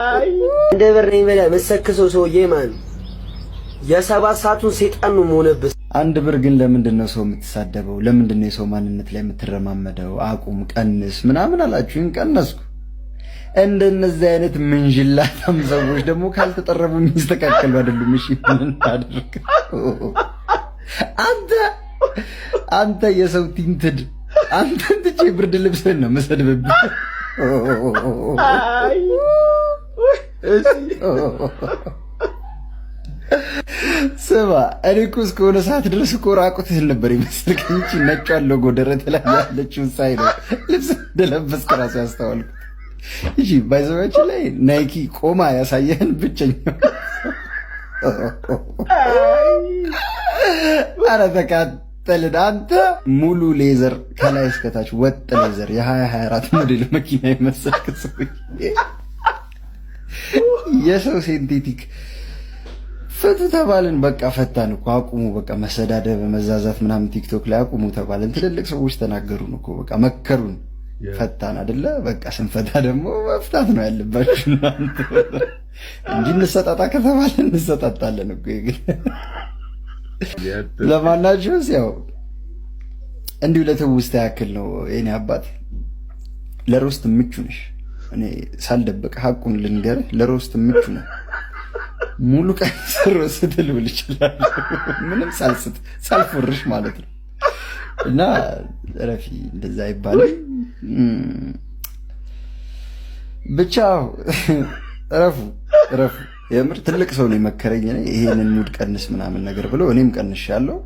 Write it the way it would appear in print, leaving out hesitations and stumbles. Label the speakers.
Speaker 1: እንደ በረኝ በላ መሰከሰው ሰውዬ ማን የሰባት ሰዓቱን ሰይጣን ነው የሆነብህ።
Speaker 2: አንድ ብር ግን ለምንድን ነው ሰው የምትሳደበው? ለምንድን ነው የሰው ማንነት ላይ የምትረማመደው? አቁም፣ ቀንስ ምናምን አላችሁኝ፣ ቀነስኩ። እንደነዚህ አይነት ምንጅላታም ሰዎች ደግሞ ካልተጠረቡ የሚስተካከሉ አይደሉም። እሺ ምን አድርግ? አንተ የሰው ቲንትድ አንተ ትቼ ብርድ ልብስህን ነው መሰድብብህ። ስማ እኔ እኮ እስከሆነ ሰዓት ድረስ እኮ ራቁትህን ነበር የመሰልከኝ እንጂ ነጯን ሎጎ ደረት ላይ ያለችውን ሳይ ነው ልብስ እንደለበስክ እራሱ ያስተዋልኩት። እሺ ባይዘዋችን ላይ ናይኪ ቆማ ያሳየህን ብቸኛው ኧረ ተቃጠልን። አንተ ሙሉ ሌዘር ከላይ እስከታች ወጥ ሌዘር የ2024 ሞዴል መኪና የመሰልክ ሰውዬ የሰው ሴንቴቲክ ፍቱ ተባልን። በቃ ፈታን እኮ አቁሙ፣ በቃ መሰዳደብ መዛዛት ምናምን ቲክቶክ ላይ አቁሙ ተባልን። ትልልቅ ሰዎች ተናገሩን እኮ በቃ መከሩን። ፈታን አይደለ? በቃ ስንፈታ ደግሞ መፍታት ነው ያለባችሁ እንጂ እንሰጣጣ ከተባለ እንሰጣጣለን እኮ። ግን ለማናቸውስ ያው እንዲሁ ለትውስታ ያክል ነው። የኔ አባት ለሮስት ምቹ ነሽ። እኔ ሳልደበቅ ሐቁን ልንገርህ፣ ለሮስት ምቹ ነው። ሙሉ ቀን ሰሮ ስትል ብል ይችላል፣ ምንም ሳልስት ሳልፎርሽ ማለት ነው። እና ረፊ እንደዛ ይባላል። ብቻ ረፉ የምር ትልቅ ሰው ነው የመከረኝ። ይሄንን ሙድ ቀንስ ምናምን ነገር ብሎ እኔም ቀንሻለሁ።